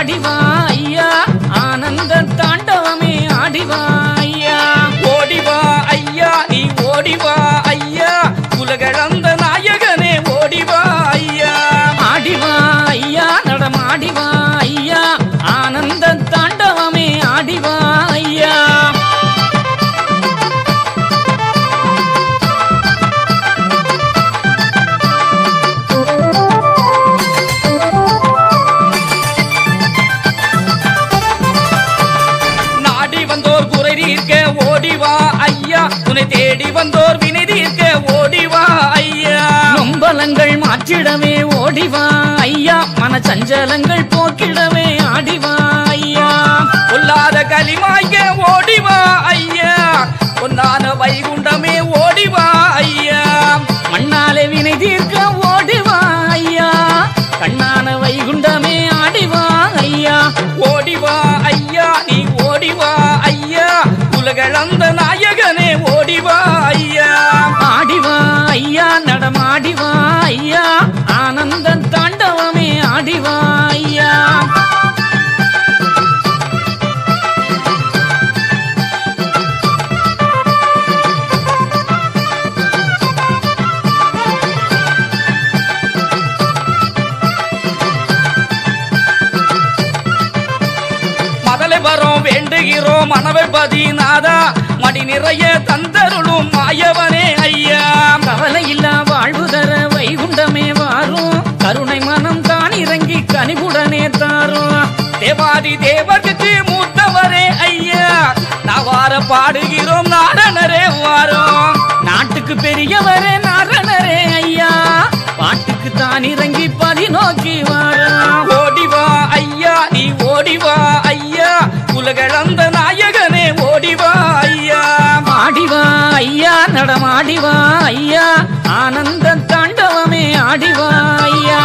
ஆடிவா ஐயா ஆனந்த தாண்டவமே ஆடிவா ஐயா ஓடிவா ஐயா நீ ஓடிவா ஐயா உலகளந்த நாயகனே ஓடிவா ஐயா ஆடிவா ஐயா நடமாடிவா ஐயா ஆனந்த தாண்டவமே ஆடிவா ஐயா ஓடிவா ஐயா உன்னை தேடி வந்தோர் வினை தீர்க்க ஓடிவா ஐயா நொம்பலங்கள் மாற்றிடவே ஓடிவா ஐயா மனச்சஞ்சலங்கள் போக்கிடவே ஆடிவா ஐயா பொல்லாத களிமாய்க்க ஓடிவா ஐயா பொன்னான வைகுண்டமே ஓடிவா ஐயா மண்ணாலே வினை தீர்க்க ஓடிவா ஐயா கண்ணான வைகுண்டமே ஆடிவா ஐயா ஓடிவா ஐயா நீ ஓடிவா ஐயா உலகளந்த நாயகனே ஓடிவா ஐயா ஆடிவா ஐயா நடமாடிவா ஐயா ஆனந்த தாண்டவமே ஆடிவா ஐயா வரோம் வேண்டுகிறோம் மனவை பதிநாதா மடி நிறைய தந்தருளும் மாயவனே ஐயா கவலை இல்லா வாழ்வு தர வைகுண்டமே வாரும் கருணை மனம் தான் இறங்கி கனிவுடனே தாரும் தேவாதி தேவர்க்கு மூத்தவரே ஐயா நவார பாடுகிறோம் நாரணரே வாரோம் நாட்டுக்கு பெரியவரே நாரணரே ஐயா பாட்டுக்கு தான் இறங்கி பதி நோக்கி வாரும் ஓடிவா ஐயா நீ ஓடிவா ஐயா உலகளந்த நாயகனே ஓடிவா ஐயா ஆடிவா ஐயா நடமாடிவா ஐயா ஆனந்த தாண்டவமே ஆடிவா ஐயா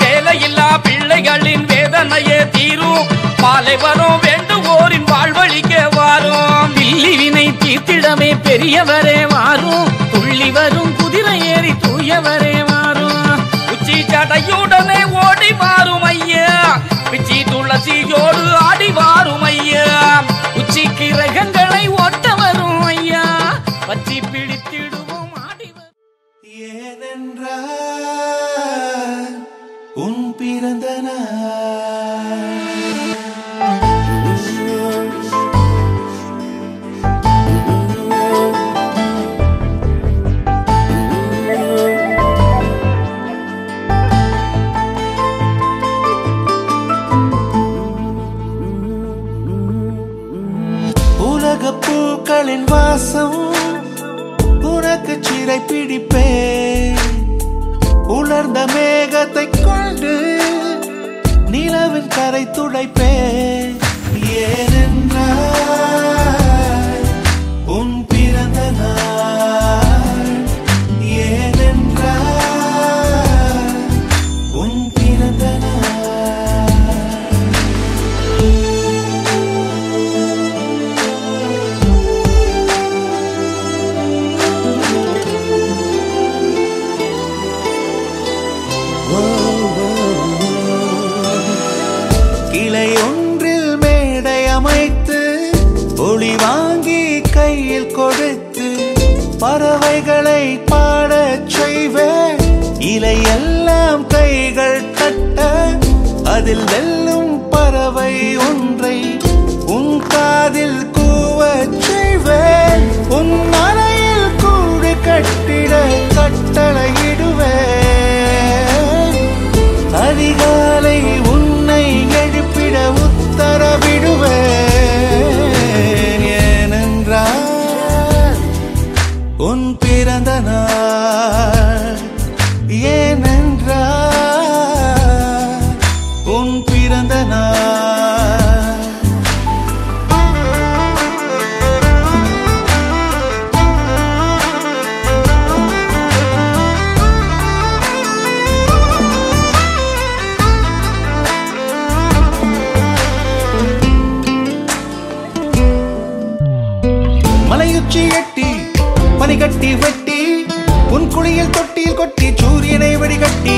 வேலையில்லா பிள்ளைகளின் வேதனையே தீரும் மாலை வரும் வேண்டுவோரின் வாழ்வழிக்க வாரும் பில்லி வினை தீர்த்திடமே பெரியவரே வாரும் துள்ளி வரும் குதிரை ஏறி தூயவரே வாரும் உச்சி சடையுடனே ஓடி வாரும் ஐயா பிச்சி துளசியோடு ஆடி வாரும் ஐயா உச்சி கிரகங்களை ஓட்ட வரும் ஐயா பச்சி பிடித்திடுவோம் ஆடி ஏனென்றால் உன் பிறந்த உலக பூக்களின் வாசம் உனக்கு சிறை பிடிப்பேன் உலர்ந்த மேகத்தை கொண்டு நிலவின் கரை துடைப்பேன் ஏனென்றால் உன் பிறந்த நாள் ஏனென்றால் உன் பிறந்த கிளை ஒன்றில் மேடை அமைத்து ஒளி வாங்கி கையில் கொடுத்து பறவைகளை பாடச் செய்வேன் இலையெல்லாம் கைகள் தட்ட அதில் வெல்லும் பறவை ஒன்றை உன் காதில் கூவச் செய்வேன் உன் அறையில் கூடு கட்டிட கட்டளையிடுவேன் அதிகாலை உன்னை எழுப்பிட உத்தரவிடுவேன் ஏனென்றால் உன் பிறந்த நாள் ஏனென்றால் உன் பிறந்த நாள் எட்டி பனிகட்டி வெட்டி உன் குளியில் தொட்டியில் கொட்டி சூரியனை வடிகட்டி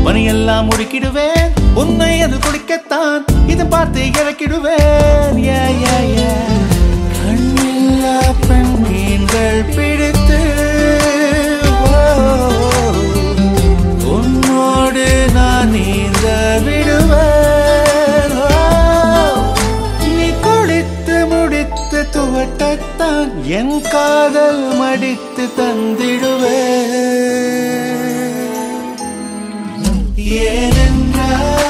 பனியெல்லாம் முடுக்கிடுவேன் உன்னை அது குடிக்கத்தான் இது பார்த்து இறக்கிடுவேன் கண்ணில்லா பெண் மீன்கள் பிடித்து உன்னோடு நான் நீந்த விடுவேன் நீ குளித்து முடித்து துவட்டத்தான் என் காதல் மடித்து தந்திடுவேன்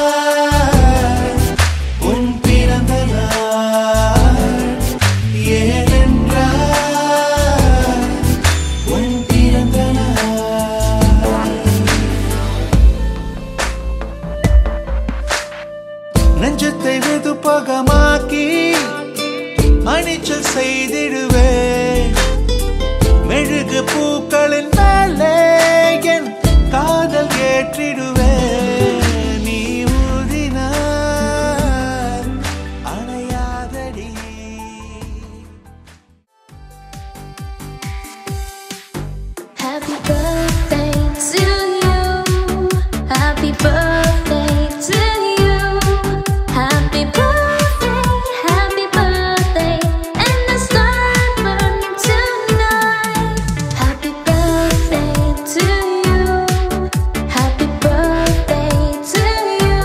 ஏனென்றால் உன் பிறந்த நாள் ஏனென்றால் உன் பிறந்த நாள் நெஞ்சத்தை வெதுப்பகமாக்கி அணிச்சல் செய்திடுவேன் மெழுகு பூக்களின் மேலே என் காதல் ஏற்றிடுவேன் நீ ஊதினார் அணையாதடி Happy birthday to you. Happy birthday to you. Happy birthday, happy birthday, and the sun burning tonight. Happy birthday to you. Happy birthday to you.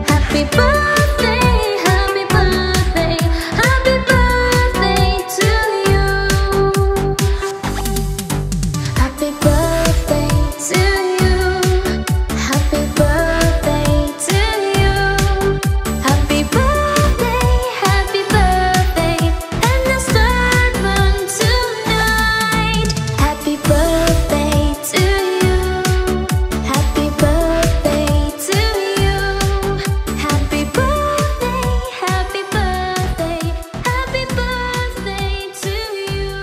Happy birthday, happy birthday, happy birthday to you. Happy birthday to you. Happy birthday to you. Happy birthday, happy birthday, and the sun burn tonight. Happy birthday to you. Happy birthday to you. Happy birthday, happy birthday, happy birthday to you.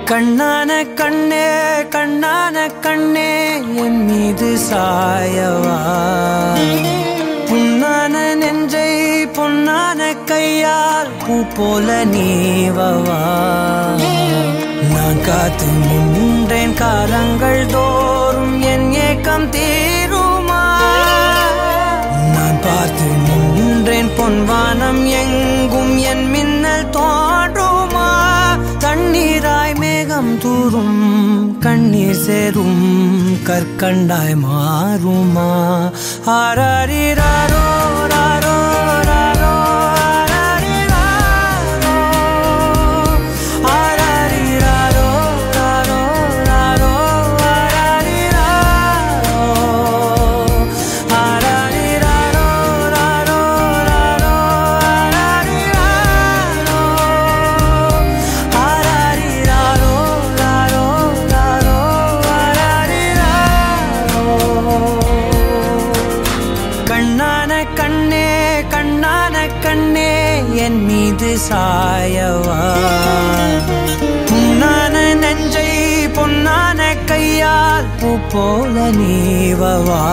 கண்ணான கண்ணே கண்ணான கண்ணே என் மீது சாயவா புண்ணான நெஞ்சை பொன்னான கையால் பூ போல நீவவா நான் காத்து நின்றேன் காலங்கள் தோறும் என் ஏக்கம் தீருமா நான் பார்த்து நின்றேன் பொன்வானம் எங்கும் என் மின்னல் தோன்றுமா தண்ணீராய் மேகம் தூரும் கண்ணீர் சேரும் கற்கண்டாய் மாறுமா ஆராரிராரோ ராரோ ராரோ ஆராரிராரோ ராரோ ராரோ ஆராரிராரோ ராரோ ராரோ ஆராரிராரோ ராரோ ராரோ கண்ணான கண்ணே கண்ணான கண்ணே என் மீது சாயவா புண்ணான நெஞ்சை பொன்னான கையால் பூ போல நீவவா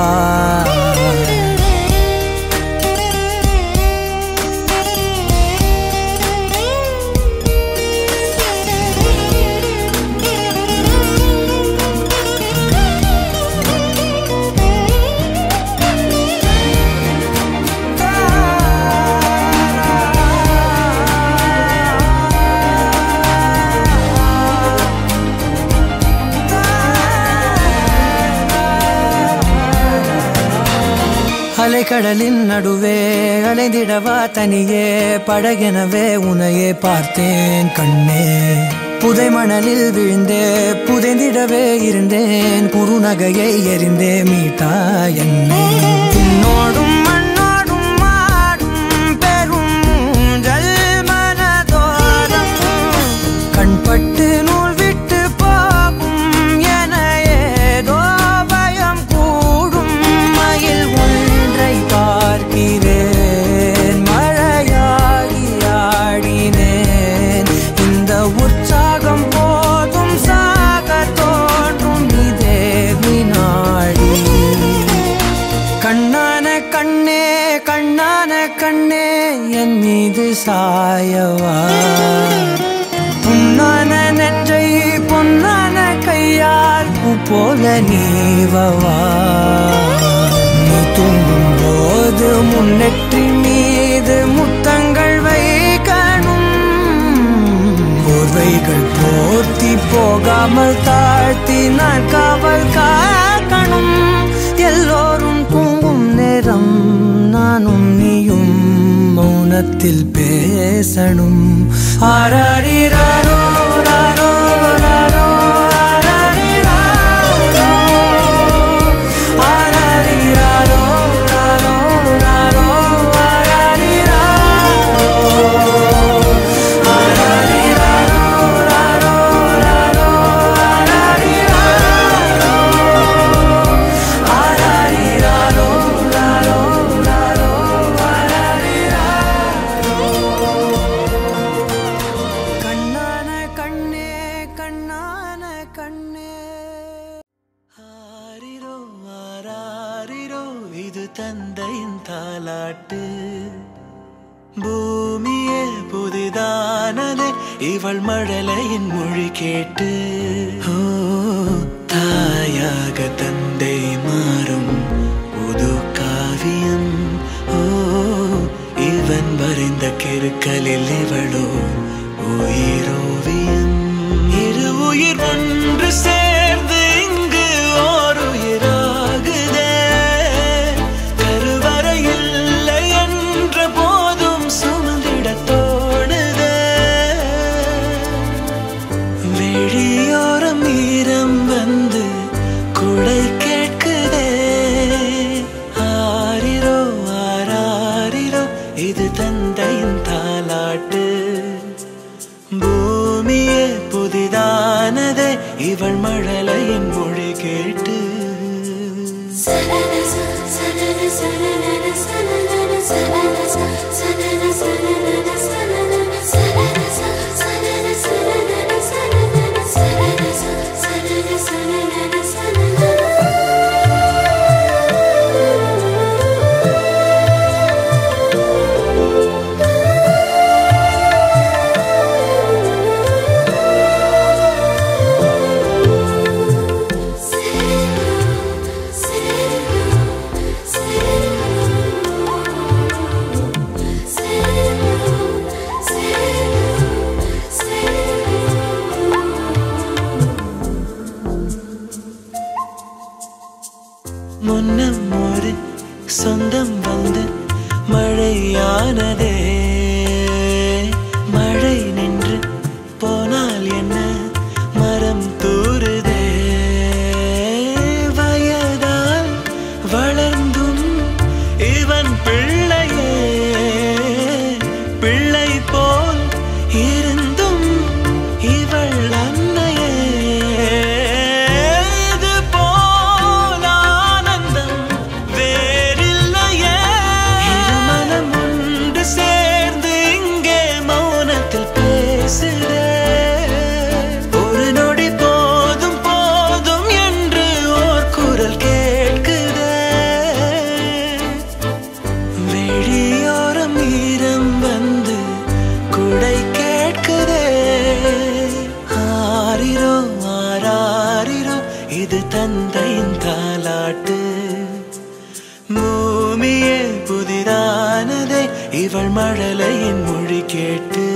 அலைக்கடலின் நடுவே அலைந்திடவா தனியே படகெனவே உனையே பார்த்தேன் கண்ணே புதை மணலில் விழுந்தே புதைந்திடவே இருந்தேன் குறுநகையை எறிந்தே மீட்டா என்னை உன்னோடும் மண்ணோடும் மாடும் பெரும் ஊஞ்சல் மனதோரம் கண் என் மீது சாயவா புண்ணான நெஞ்சை பொன்னான கையால் பூ போல நீவவா நீ தூங்கும் போது முன்னெற்றி மீது முத்தங்கள் வைக்கணும் போர்வைகள் போர்த்தி போகாமல் தாழ்த்தி நான் காவல் காக்கணும் எல்லோரும் தூங்கும் நேரம் நானும் நீயும் மௌனத்தில் பேசணும் ஆராரிராரோ ராரோ ராரோ ஆராரிராரோ ஆராரிராரோ ராரோ ராரோ ஆராரிராரோ ஆராரிராரோ ராரோ ராரோ ஆராரிராரோ ஆராரிராரோ ராரோ ராரோ ஆராரிராரோ கண்ணான கண்ணே கண்ணான கண்ணே ஆரிரோ ஆராரிரோ இது தந்தையின் தாலாட்டு பூமியே புதிதானதே இவள் மழலையின் மொழி கேட்டு ஓ தாயாக தந்தை மாறும் புது காவியம் ஓ இவன் வரைந்த கிறுக்கலில் இவளோ உயிரோவியம் இரு உயிர் ஒன்று சேர்ந்து இங்கு ஓர் உயிராகுதே கருவறை இல்லை என்ற போதும் சுமந்திட தோணுதே வெளியோரம் ஈரம் வந்து குடை கேட்குதே ஆரிரோ ஆராரிரோ இது தந்தையின் தாலாட்டு பூமியே புதிதானதே இவள் மழலையின் மொழி கேட்டு முன்னம் ஒரு சொந்தம் வந்து மழையானதே மழை நின்று போனால் என்ன மரம் தூறுதே வயதால் வளர்ந்தும் இவன் பிள்ளையே பிள்ளை போல் இருந்தும் இவள் அன்னையே இது போல் ஆனந்தம் வேறில்லையே இருமனம் ஒன்று சேர்ந்து இங்கே மௌனத்தில் பேசுதே ஒரு நொடி போதும் போதும் என்று ஓர் குரல் கேட்குதே வெளியோரம் ஈரம் வந்து குடை கேட்குதே ஆரிரோ ஆராரிரோ இது தந்தையின் தாலாட்டு பூமியே புதிதானதே இவள் மழலையின் மொழி கேட்டு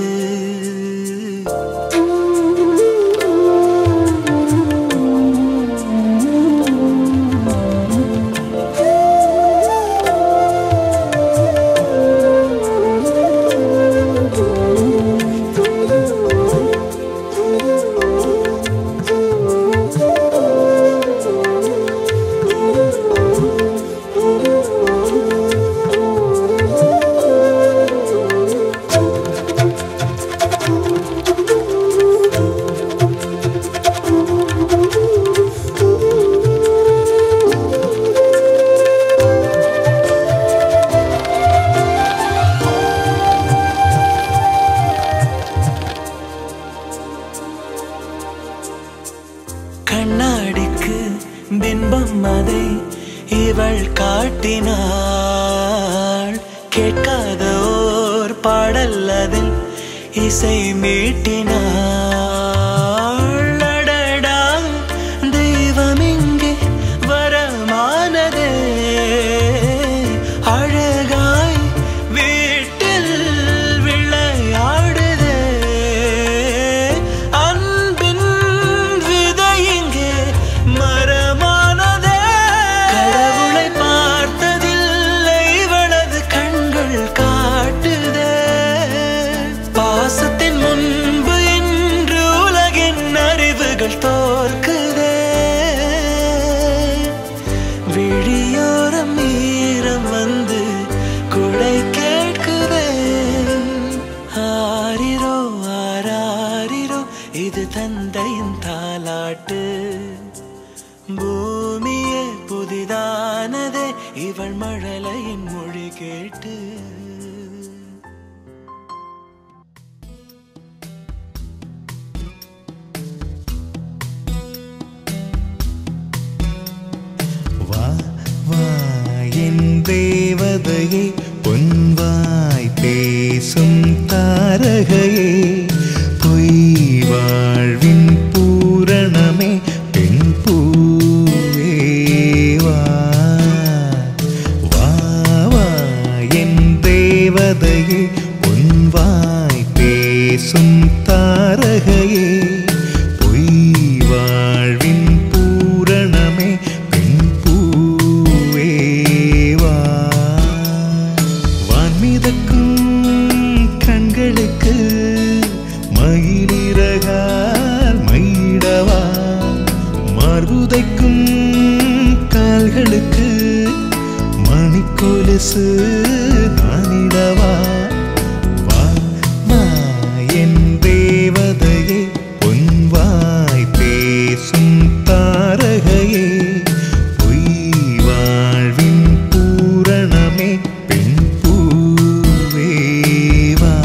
கண்ணாடிக்கு பிம்பம் அதை இவள் காட்டினாள் கேட்காத ஓர் பாடல் அதில் இசை மீட்டினாள். அடடா தெய்வம் இங்கே வரமானதே, அழகாய் வீட்டில் விளையாடுதே, அன்பின் விதை இங்கே மரமானதே. கடவுளை பார்த்ததில்லை இவளது கண்கள் காட்டுதே, பாசத்தின் முன்பு இன்று உலகின் அறிவுகள் தோற்குதே. விழியோரம் ஈரம் வந்து குடை கேட்குதே. ஆரிரோ ஆராரிரோ இது தந்தையின் தாலாட்டு, பூமியே புதிதானதே இவள் மழலையின் மொழி கேட்டு. வா வா என் தேவதையே, பொன்வாய் பேசும் தாரகையே, பொய் வாழ்வின் பூரணமே, பெண் பூவே வா. வா வா என் தேவதையே, பொன்வாய் பேசும் தாரகையே, பொய் வாழ்வின் பூரணமே, பெண் பூவே வா. வான்மிதக்கும் கண்களுக்கு மயிலிறகால் மயிடவா, மார்புதைக்கும் கால்களுக்கு மணிக்கொலுசு நானிடவா. வா வா என் தேவதையே, பொன்வாய் பேசும் தாரகையே, பொய் வாழ்வின் பூரணமே, பெண் பூவே வா.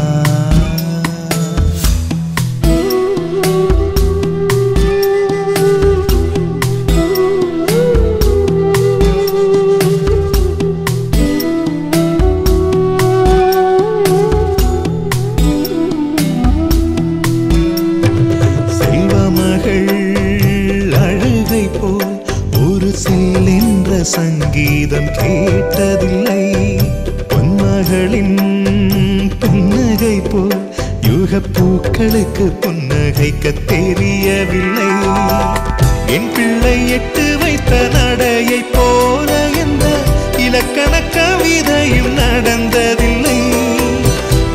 செல்வமகள் அழுகை போல் ஒரு செல்லென்ற சங்கீதம் கேட்டதில்லை, பொன்மகளின் புன்னகை போல் யுக பூக்களுக்கு புன்னகைக்க தெரியவில்லை. என் பிள்ளை எட்டு வைத்த நடையை போல எந்த இலக்கண கவிதையும் நடந்ததில்லை,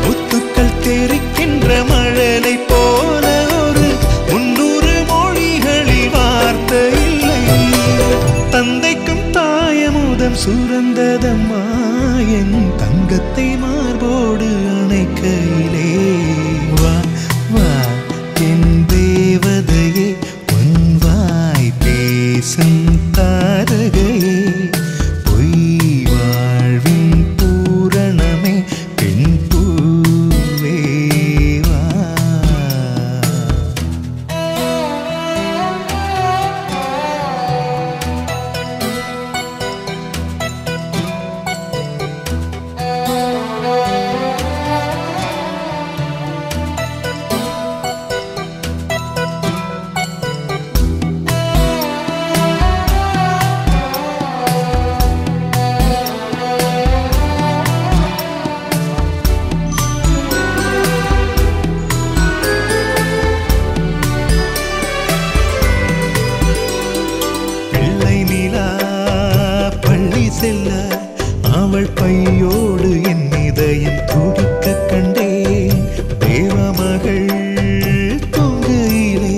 முத்துக்கள் தெரிக்கின்ற மழலை போல ஒரு 300 மொழிகளில் வார்த்தை இல்லை. தந்தைக்கும் தாயமுதம் சுரந்ததம்மா என் தங்கத்தை மார்போடு அணைக்கையிலே. வா வா என் தேவதையே, பொன்வாய் பேசும் தாரகையே, பொய் வாழ்வின் பூரணமே, பெண் பூவே வா. பிள்ளை நிலா பள்ளி செல்ல அவள் பையோடு என் இதயம் துடிக்க கண்டேன். தேவமகள் தூங்குகிலே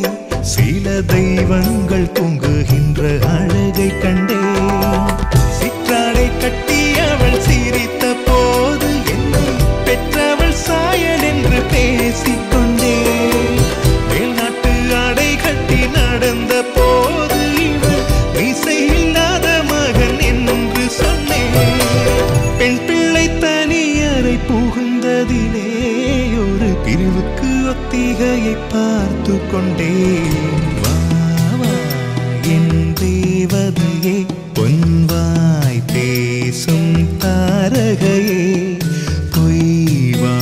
சில தெய்வங்கள் தூங்குகின்ற அழகை கண்டேன். சிற்றாடை கட்டி அவள் சிரித்த போது என்னை பெற்றவள் சாயல் என்று பேசிக்கொண்டேன். மேல்நாட்டு ஆடை கட்டி நடந்த போது இவள் மீசை இல்லாத மகன் என்று சொன்னேன். பெண் பிள்ளை தனியறை புகுந்ததிலே ஒரு பிரிவுக்கு ஒத்திகையை பார்த்து கொண்டேன். வா வா என் தேவதையே, பொன்வாய் பேசும் தாரகையே, பொய் வா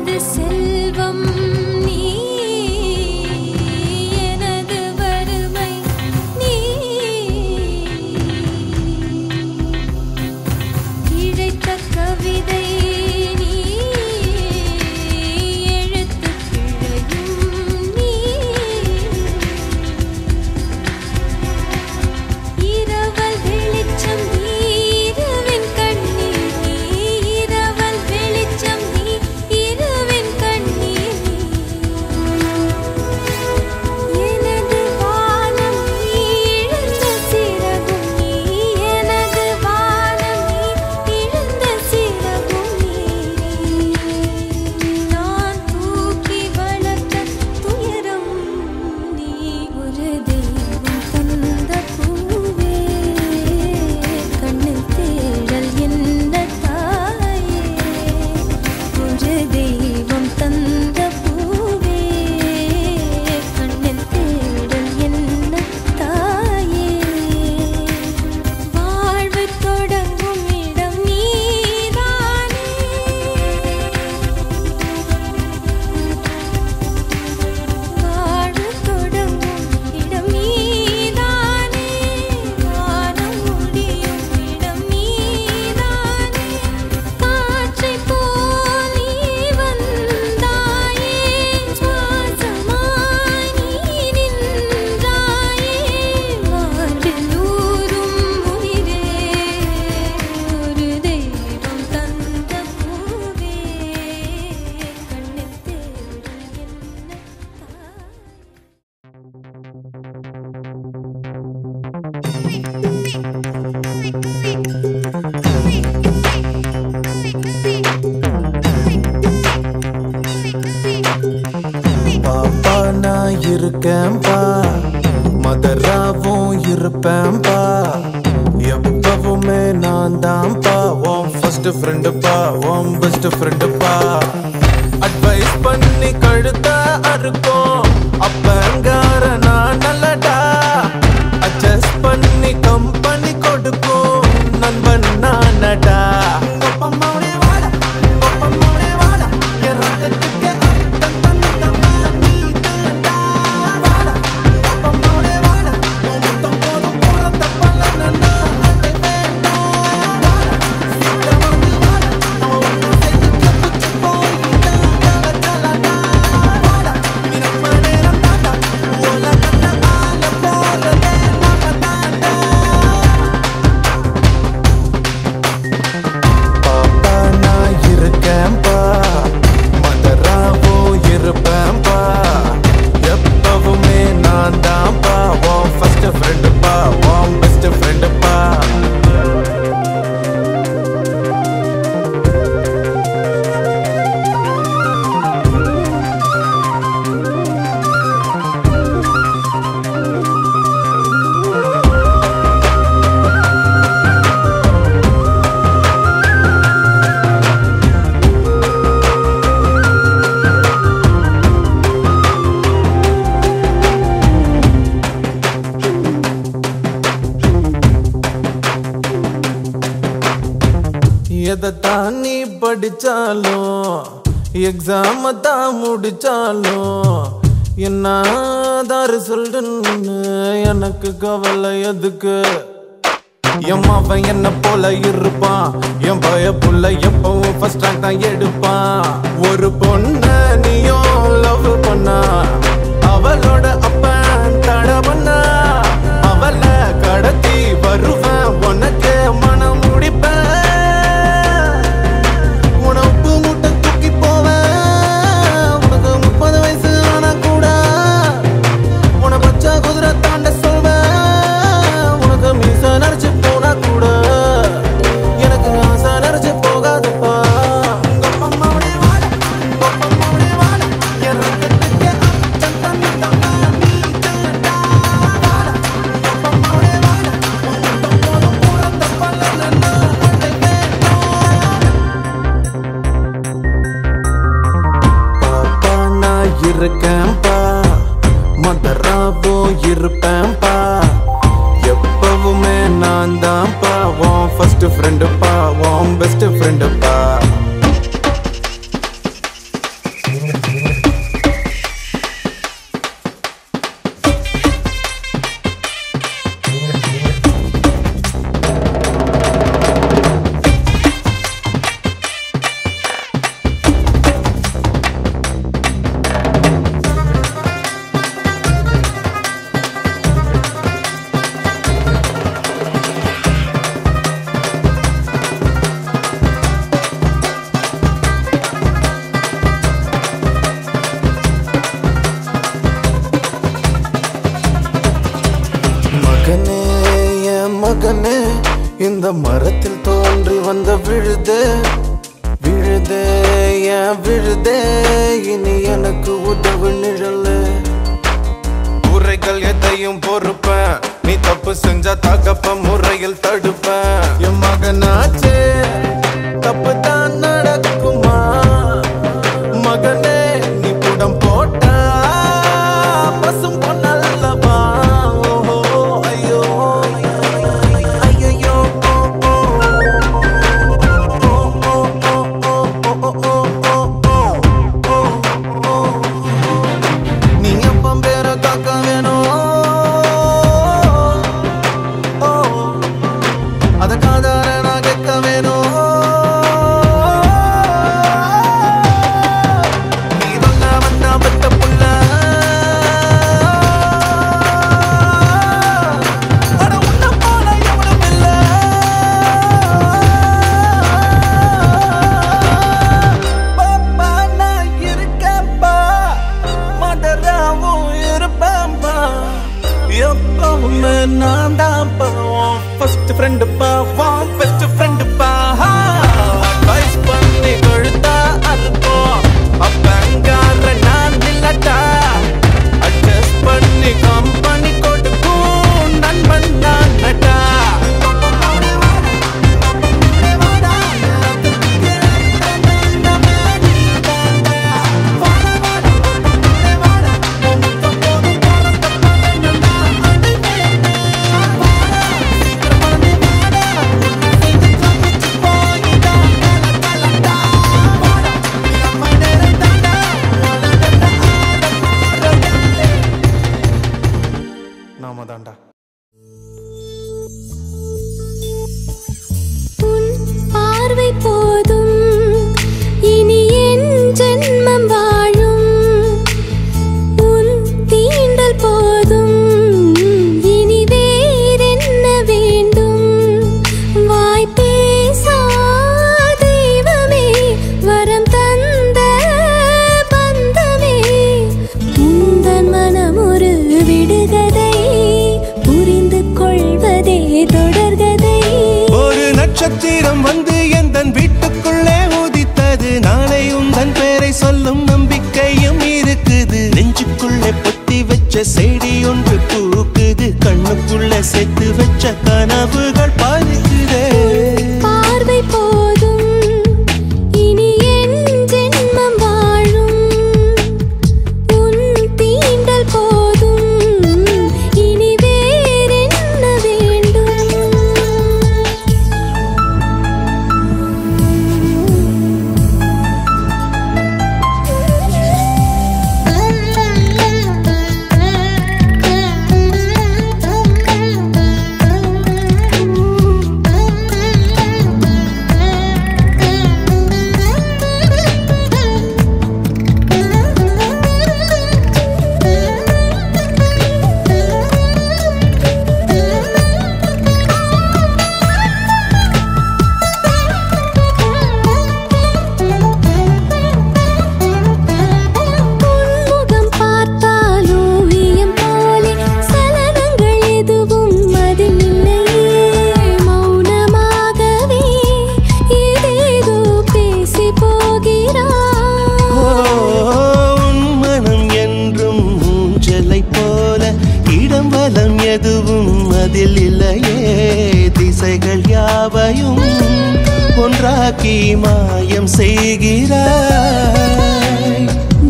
எனது செல்வம் நீ எனது வறுமை நீ இழைத்த கவிதை நீ எழுத்து பிழையும் நீ இரவல் வெளிச்சம் நீ இரவின் கண்ணீர் நீ இரவல் வெளிச்சம் நீ இரவின் கண்ணீர் நீ எனது வானம் நீ இழந்த சிறகும் நீ எனது வானம் நீ இழந்த சிறகும் நீ நான் தூக்கி வளர்த்த துயரம் நீ ஒரு தெய்வம் தந்த பூவே கண்ணில் தேடல் என்ன தாயே ஒரு தெய்வம் தந்த பூவே கண்ணில் தேடல் என்ன தாயே வாழ்வு தொடங்கும் இடம் நீதானே வாழ்வு தொடங்கும் இடம் நீதானே வானம் முடியும் இடம் நீதானே காற்றைப் போல் நீ வந்தாயே சுவாசமாய் நீ நின்றாயே மார்பில் ஊறும் உயிரே ஒரு தெய்வம் தந்த பூவே கண்ணில் தேடல் என்ன தாய் பாப்பா நான் இருக்கேன்பா மதராவும் இருப்பேன்பா எப்பவுமே நான் தான்ப்பா உன் ஃபர்ஸ்ட் ஃப்ரெண்டுப்பா உன் பெஸ்ட் ஃப்ரெண்டுப்பா அட்வைஸ் பண்ணி கழுத்த அறுக்கும் அப்பங்கார நான் நல்லடா அட்ஜஸ்ட் பண்ணி கம்பெனி கொடுக்கும் நண்பன் நானடா பாப்பா நான் இருக்கேன்பா மதராவோ இருப்பேன்பா எப்பவுமே நான் தான்ப்பா உன் ஃபர்ஸ்ட் ஃப்ரெண்டுப்பா உன் பெஸ்ட் ஃப்ரெண்டுப்பா எதைத்தான் நீ படிச்சாலும் எக்ஸாம தான் முடிச்சாலும் என்ன ரிசல்ட்னு எனக்கு கவலை எதுக்கு என் அவன் என்ன போல இருப்பான் என் பய புள்ள எப்பவும் ஃபர்ஸ்ட் ரேங்க் தான் எடுப்பான் ஒரு பொண்ண நீயும் லவ் பண்ணா அவளோட அப்பன் தட பண்ணா அவளை கடத்தி வருவேன் உனக்கு மனம் முடிப்பேன் உனக்கு முட்டை தூக்கி போவேன் உனக்கு 30 வயசு ஆனா கூட உன பச்சை குதிரை தாண்ட சொல்வேன் உனக்கு மீச நரைச்சு போனா கூட எனக்கு ஆசை நரைச்சு போகாதுப்பா இருக்கேன்பா மதராவோ இருப்பேன்பா எப்பவுமே நான் தான்ப்பா உன் ஃபர்ஸ்ட் ஃப்ரெண்டுப்பா உன் பெஸ்ட் ஃப்ரெண்டுப்பா மரத்தில் தோன்றி வந்த விழுதே விழுதே ஏன் விழுதே இனி எனக்கு உதவு நிழலு உரைகள் எதையும் பொறுப்பேன் நீ தப்பு செஞ்சா தகப்ப முறையில் தடுப்பேன் என் மகனாச்சே தப்பு தான் நடக்குமா மகனே நீ புடம் போட்டா பசும் பொன்னல்லவா ஐயோ ஐயோ நீ அப்பம் பேர காக்க வேணும் அத காதார நான் கேட்க வேணும் நீ வந்த வந்தா பெத்த புள்ள அட உன்ன போல எவனும் இல்ல பாப்பா நான் இருக்கேன்பா மதராவும் இருப்பேன்பா எப்பவுமே நான் தான்ப்பா ஃபர்ஸ்ட் ஃப்ரெண்டுப்பா வான் பெஸ்ட் ஃப்ரெண்டுப்பா அட்வைஸ் பண்ணி கொடுத்தா அறுப்போம் அப்பங்கார நான் இல்லட்டா அட்ஜஸ்ட் பண்ணி கம்பெனி கொடுக்கும் நண்பன் நான் நட்டா நாம தாண்டா உன் பார்வை போதும் இனி என் ஜென்மம் வாழும் உன் தீண்டல் போதும் இனி வேறென்ன வேண்டும் வாய் பேசா தெய்வமே வரம் தந்த பந்தமே உந்தன் மனம் ஒரு விடுகதை புரிந்து கொள்வதே தொடர்கதை ஒரு நட்சத்திரம் வந்து எந்தன் வீட்டுக்குள்ளே உதித்தது நாளை உந்தன் பேரை சொல்லும் நம்பிக்கையும் இருக்குது நெஞ்சுக்குள்ளே பொத்தி வச்ச செடி ஒன்று பூக்குது கண்ணுக்குள்ளே சேர்த்து வச்ச கனவுகள் பாதிக்குதே பார்வை போதும் இனி என் ஜென்மம் வாழும் உன் தீண்டல் போதும் இனி வேறென்ன வேண்டும் உன்முகம் பார்த்தால் ஓவியம் போலே சலனங்கள் எதுவும் அதில் இல்லையே மௌனமாகவே ஏதேதோ பேசி போகிறாய் உன் மனம் என்றும் ஊஞ்சலை போல இடம் வலம் எதுவும் அதில் இல்லையே திசைகள் யாவையும் ஒன்றாக்கி மாயம் செய்கிறாய்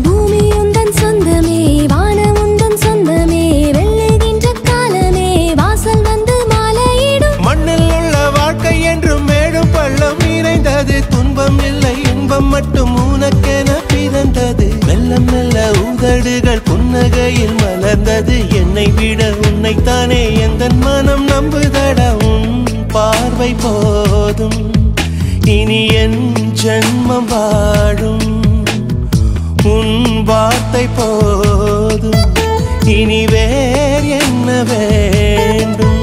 பூமி உந்தன் சொந்தமே வானம் உந்தன் சொந்தமே வெல்லுகின்ற காலமே வாசல் வந்து மாலையிடும் மண்ணில் உள்ள வாழ்க்கை என்றும் மேடும் பள்ளம் நிறைந்தது துன்பம் இல்லை இன்பம் மட்டும் உனக்கென பிறந்தது மெல்ல மெல்ல உதடுகள் புன்னகையில் மலர்ந்தது என்னை விட உன்னைத்தானே எந்தன் மனம் நம்புதடா உன் பார்வை போதும் இனி என் ஜென்மம் வாழும் உன் வார்த்தை போதும் இனி வேறு என்ன வேண்டும்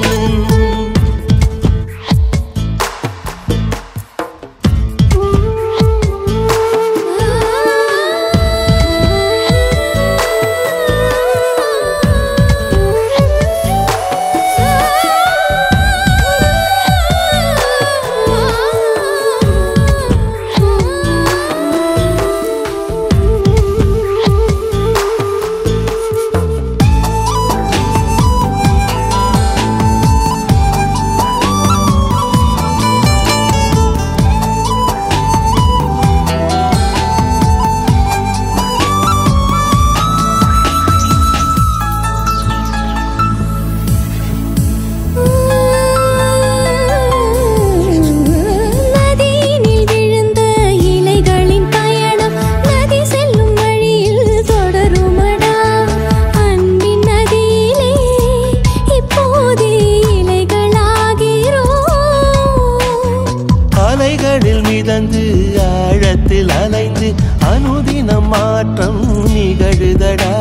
தினம் மாற்றம் நிகழுதடா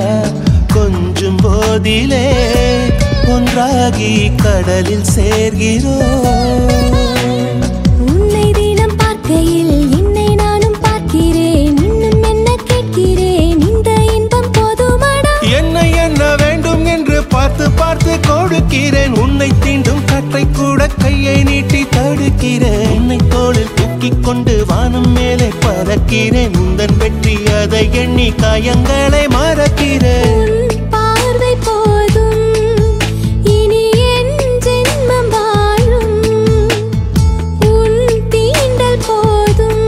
கொஞ்சம் போதிலே ஒன்றாகி கடலில் சேர்கிறோம் உன்னை தினம் பார்க்கையில் என்னை நானும் பார்க்கிறேன் இன்னும் என்ன கேட்கிறேன் இந்த இன்பம் போதுமடா என்ன என்ன வேண்டும் என்று பார்த்து பார்த்து கொடுக்கிறேன் உன்னை தீண்டும் கற்றை கூட கையை நீட்டி தடுக்கிறேன் உன்னை தோளில் தூக்கிக் கொண்டு வானம் மேலே பறக்கிறேன் உந்தன் வெற்றி அதை எண்ணி காயங்களை மறக்கிறேன் பார்வை போதும் இனி என் ஜென்மம் வாழும் உன் தீண்டல் போதும்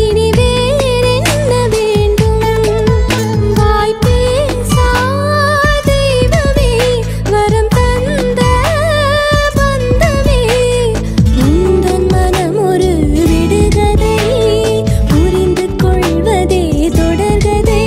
இனி வேறென்ன வேண்டும் வாய் பேசா தெய்வமே வரம் தந்த பந்தமே உந்தன் மனம் ஒரு விடுகதை புரிந்து கொள்வதே தொடர்கதை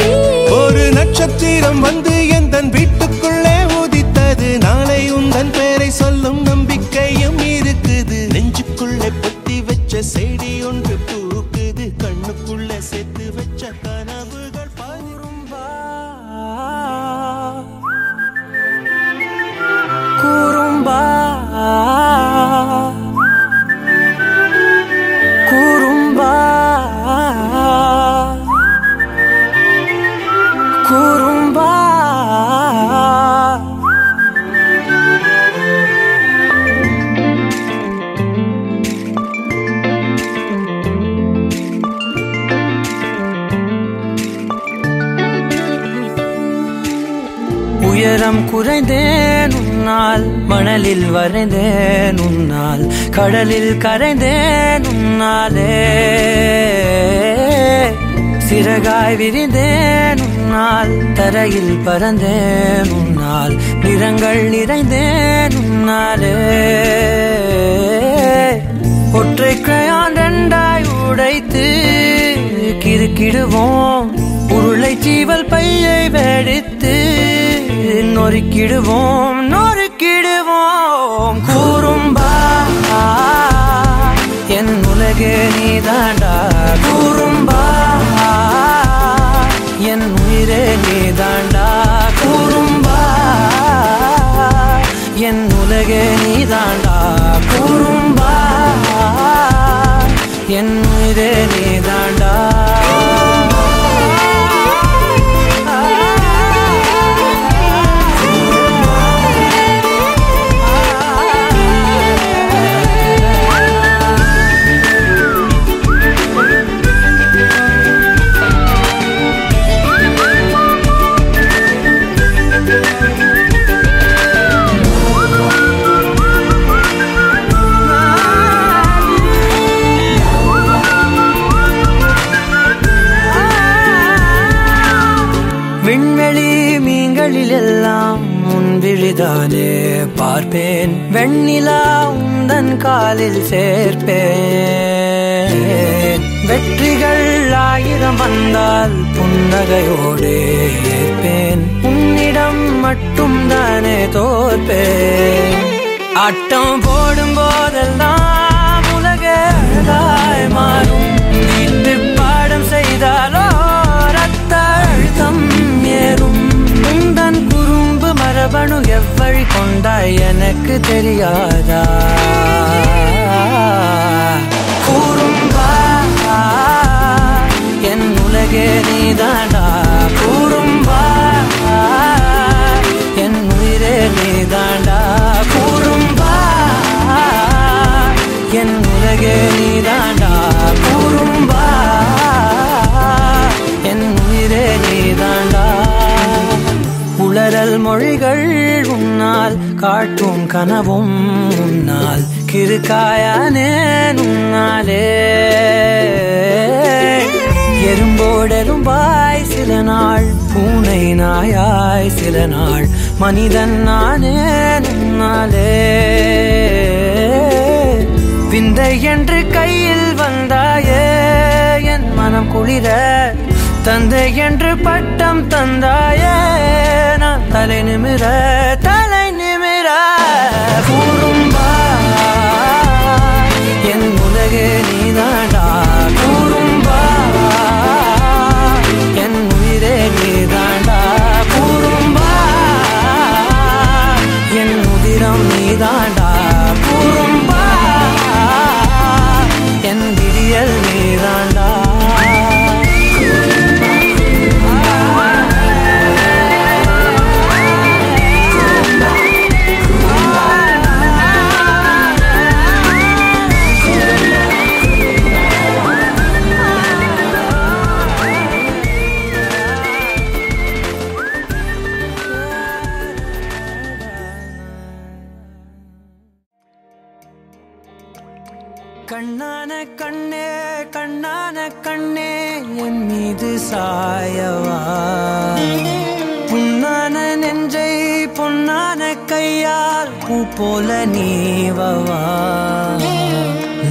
ஒரு நட்சத்திரம் வந்து எந்தன் வீட்டுக்குள்ளே உதித்தது நாளை உந்தன் பேரை சொல்லும் நம்பிக்கையும் இருக்குது நெஞ்சுக்குள்ளே பொத்தி வச்ச செடி ஒன்று பூக்குது கண்ணுக்குள்ளே சேர்த்து வச்ச கனவுகள் குறும்பா குறும்பா குறும்பா குறும்பா உயரம் குறைந்தேன் உன்னால் மணலில் வரைந்தேன் உன்னால் கடலில் கரைந்தேன் உன்னாலே சிறகாய் விரிந்தேன் உன்னால் தரையில் பறந்தேன் உன்னால் நிறங்கள் நிறைந்தேன் உன்னாலே ஒற்றை கிரையான் ரெண்டாய் உடைத்து கிறுக்கிடுவோம் உருளை சீவல் பையை வெடித்து நொறுக்கிடுவோம் நொறுக்கிடுவோம் குறும்பா என் உலகே நீதாண்டா குறும்பா என் உயிரே நீதாண்டா குறும்பா என் உலகே நீதாண்டா குறும்பா என் உயிரே நீதாண்டா விண்வெளி மீன்களிலெல்லாம் உன் விழிதானே பார்ப்பேன் வெண்ணிலா உந்தன் காலில் சேர்ப்பேன் வெற்றிகள் ஆயிரம் வந்தால் புன்னகையோடு ஏற்பேன் உன்னிடம் மட்டும் தானே தோற்பேன் ஆட்டம் போடும் போதெல்லாம் உலக அழகாய் மாறும் வீட்டு பாடம் செய்தாலோ ரத்த அழுத்தம் ஏறும் உந்தன் குறும்பு மரபணு எவ்வழி கொண்டாய் எனக்கு தெரியாதா குறும்பா என் உலகே நீதாண்டா குறும்பா என் உயிரே நீதாண்டா குறும்பா என் உலகே நீதாண்டா குறும்பா என் உயிரே நீதாண்டா உளறல் மொழிகள் உன்னால் காட்டும் கனவும் உன்னால் கிறுக்காயானே உன்னாலே எறும்போடெரும்பாய் சில நாள் பூனை நாயாய் சில நாள் மனிதன் நானே உன்னாலே விந்தை என்று கையில் வந்தாயே என் மனம் குளிர தந்தை என்று பட்டம் தந்தாயே நான் தலை நிமிர குறும்பா என் உலகே நீதாண்டா குறும்பா கண்ணே கண்ணான கண்ணே என் மீது சாயவா புண்ணான நெஞ்சை பொன்னான கையால் பூ போல நீவவா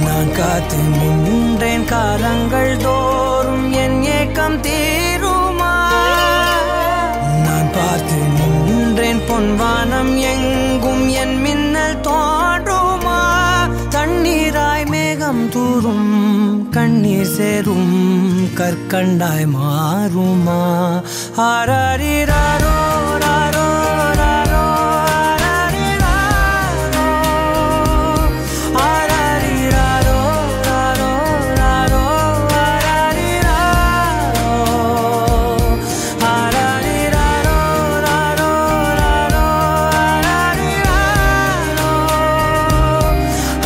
நான் காத்து நின்றேன் காலங்கள் தோறும் என் ஏக்கம் தீருமா நான் பார்த்து நின்றேன் பொன்வானம் எங்கும் என் மின்னல் தோன்றுமா தண்ணீராய் மேகம் தூரும் கண்ணீர் சேரும் கற்கண்டாய் மாறுமா ஆராரிராரோ ராரோ ராரோ ஆராரிராரோ ராரோ ராரோ ஆராரிராரோ ராரோ ராரோ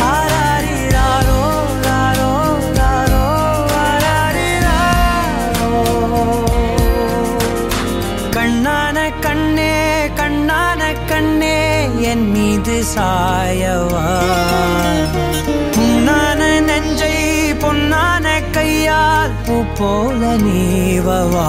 ஆராரிராரோ ராரோ ராரோ கண்ணான கண்ணே கண்ணான கண்ணே என் மீது சாயவா புண்ணான நெஞ்சை பொன்னான கையால் பூ போல நீவவா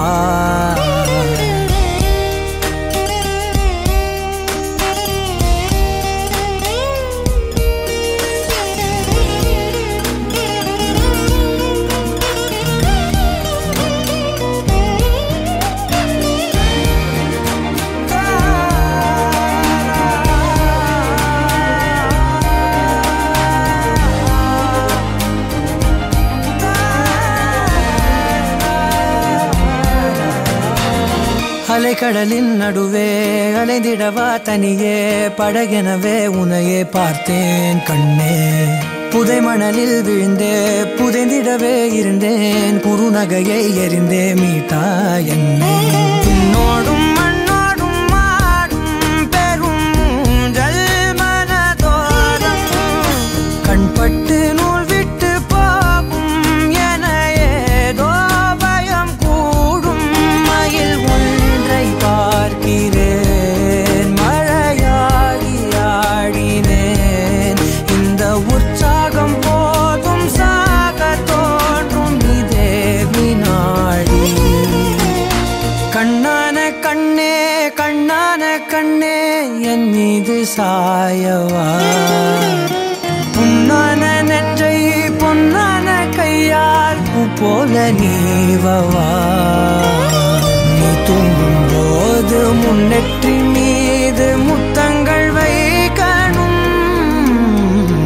அலைக்கடலின் நடுவே அலைந்திடவா தனியே படகெனவே உனையே பார்த்தேன் கண்ணே புதை மணலில் விழுந்தே புதைந்திடவே இருந்தேன் குறுநகையை எறிந்தே மீட்டா என்னை உன்னோடும் மண்ணோடும் மாடும் பெரும் ஊஞ்சல் மனதோரம் கண்பட்டு நூல் விட்டு போகும் என ஏதோ பயம் கூடும் மயில் பார்க்கிறேன் மழையாகி ஆடினேன் இந்த உற்சாகம் போதும் சாக தோன்றும் இதே வினாடி கண்ணான கண்ணே கண்ணான கண்ணே என் மீது சாயவா புண்ணான நெஞ்சை பொன்னான கையால் பூ போல நீவவா நீ தூங்கும் போது முன்னெற்றி மீது முத்தங்கள் வைக்கணும்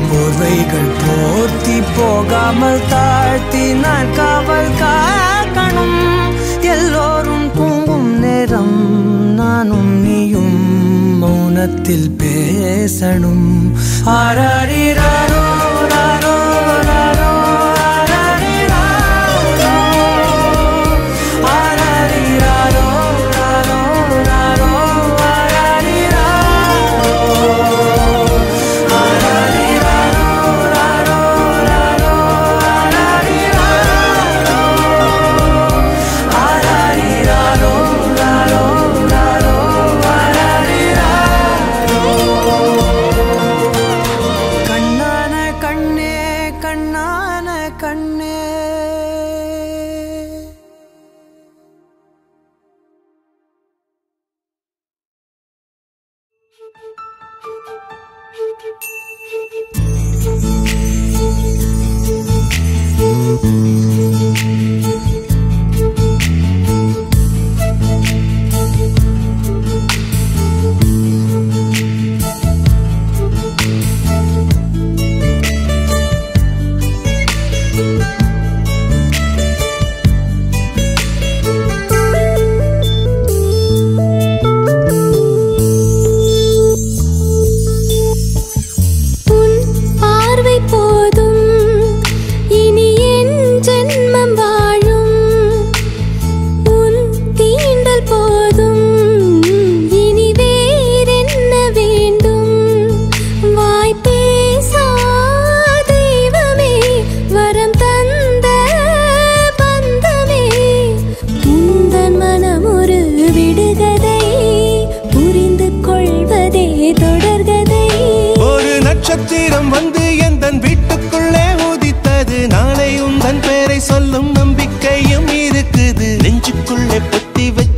போர்வைகள் போர்த்தி போகாமல் தாழ்த்தி நான் காவல் காக்கணும் எல்லோரும் தூங்கும் நேரம் நானும் நீயும் மௌனத்தில் பேசணும் ஆராரிராரோ ராரோ ராரோ கண்ணான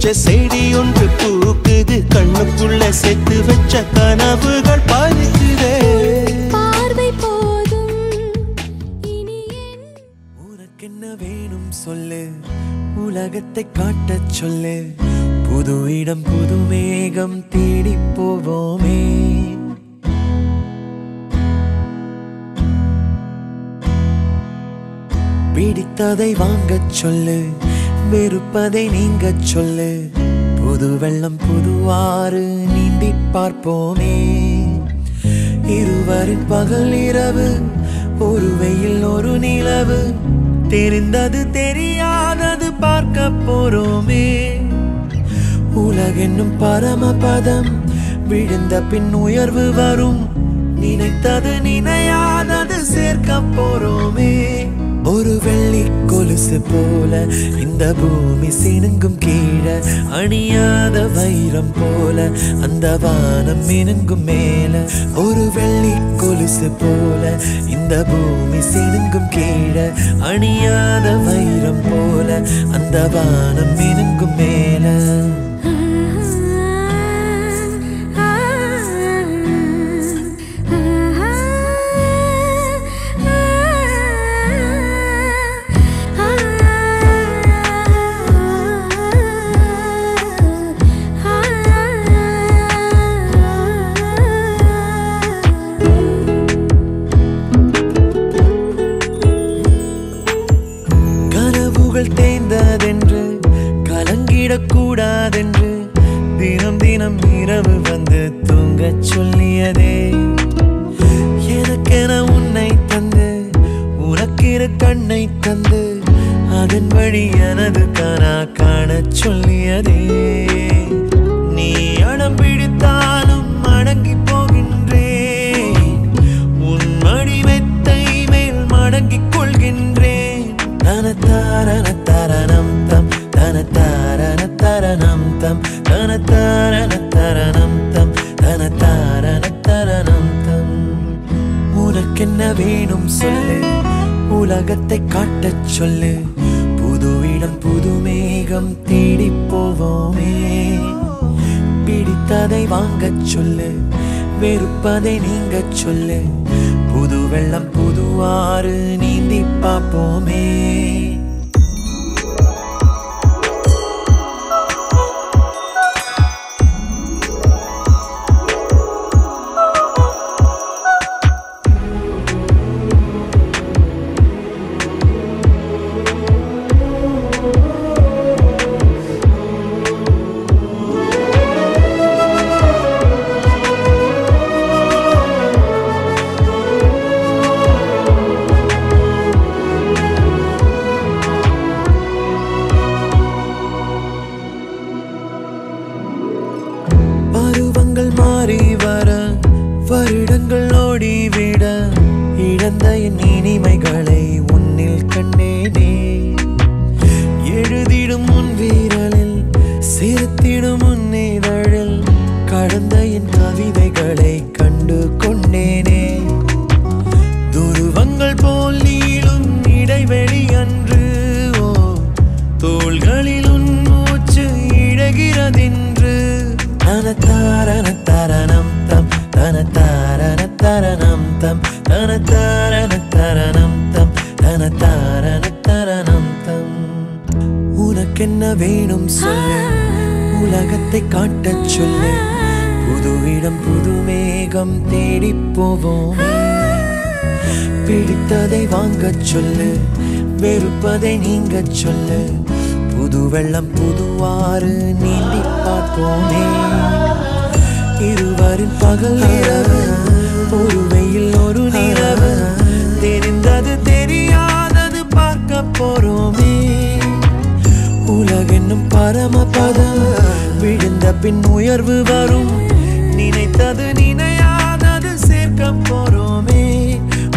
வச்ச செடி ஒன்று பூக்குது கண்ணுக்குள்ள சேர்த்து வச்ச கனவுகள் பறிக்குதே பார்வை போதும் இனி உனக்கென்ன வேணும் சொல்லு உலகத்தை காட்டச் சொல்லு புது இடம் புது மேகம் தேடி போவோமே பிடித்ததை வாங்கச் சொல்லு வெறுப்பதை நீங்கச் சொல்லு புது வெள்ளம் புது ஆறு நீந்தி பார்ப்போமே இருவரின் பகல் இரவு ஒரு வெயில் ஒரு நிலவு தெரிந்தது தெரியாதது பார்க்க போறோமே உலகென்னும் பரமபதம் விழுந்த பின் உயர்வு வரும் நினைத்தது நினையாதது சேர்க்க போறோமே ஒரு வெள்ளி கொலுசு போல இந்த பூமி சினுங்கும் கீழே அணியாத வைரம் போல அந்த வானம் மினுங்கும் மேல ஒரு வெள்ளி கொலுசு போல இந்த பூமி சினுங்கும் கீழே அணியாத வைரம் போல அந்த வானம் மினுங்கும் மேல தேய்ந்ததென்று கலங்கிடக்கூடாதென்று தினம் தினம் இரவு வந்து தூங்கச் சொல்லியதே எனக்கென உன்னை தந்து உனக்கிரு கண்ணை தந்து அதன் வழி எனது கனா காணச் சொல்லியதே நீ அடம் பிடித்தாலும் அடங்கி போகின்றேன் உன் மடி மெத்தை மேல் மடங்கிக் கொள்கின்றேன் தனதாரண தரணம் தம் தனதாரண தரணம் தம் தனதாரண தரணம் தம் தனதாரண தரணம் தம் உனக்கென்ன வேணும் சொல்லு உலகத்தை காட்டச் சொல்லு புது இடம் புது மேகம் தேடி போவோமே பிடித்ததை வாங்கச் சொல்லு வெறுப்பதை நீங்கச் சொல்லு புது வெள்ளம் புது ஆறு நீந்தி பார்ப்போமே மாறி வர வருடங்கள் ஓடிவிட இழந்த என் இனிமைகளை உன்னில் கண்டேனே எழுதிடும் உன் வீரலில் சிரித்திடும் உன் இதழில் கடந்த என் கவிதைகளை கண்டு கொண்டேனே துருவங்கள் போல் நீளும் இடைவெளி அன்று ஓ தோள்களில் உன் மூச்சு இழகிறதென்று தனதாரண தரணம் தம் தனதாரண தரணம் தம் தனதாரண தரணம் தம் தனதாரண தரணம் தம் உனக்கென்ன வேணும் சொல்லு உலகத்தை காட்டச் சொல்லு புது இடம் புது மேகம் தேடி போவோமே பிடித்ததை வாங்கச் சொல்லு வெறுப்பதை நீங்கச் சொல்லு புது வெள்ளம் புது ஆறு நீந்தி பார்ப்போமே இருவரின் பகல் இரவு ஒரு வெயில் ஒரு நிலவு தெரிந்தது தெரியாதது பார்க்க போறோமே உலகென்னும் பரமபதம் விழுந்த பின் உயர்வு வரும் நினைத்தது நினையாதது சேர்க்க போறோமே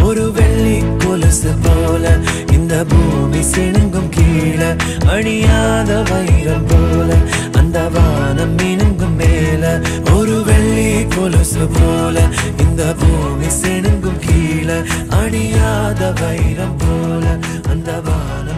ஒரு வெள்ளி கொலுசு போல இந்த பூமி சினுங்கும் கீழே அணியாத வைரம் போல அந்த வானம் மினுங்கும் மேல ஒரு வெள்ளி கொலுசு போல இந்த பூமி சினுங்கும் கீழே அணியாத வைரம் போல அந்த வானம்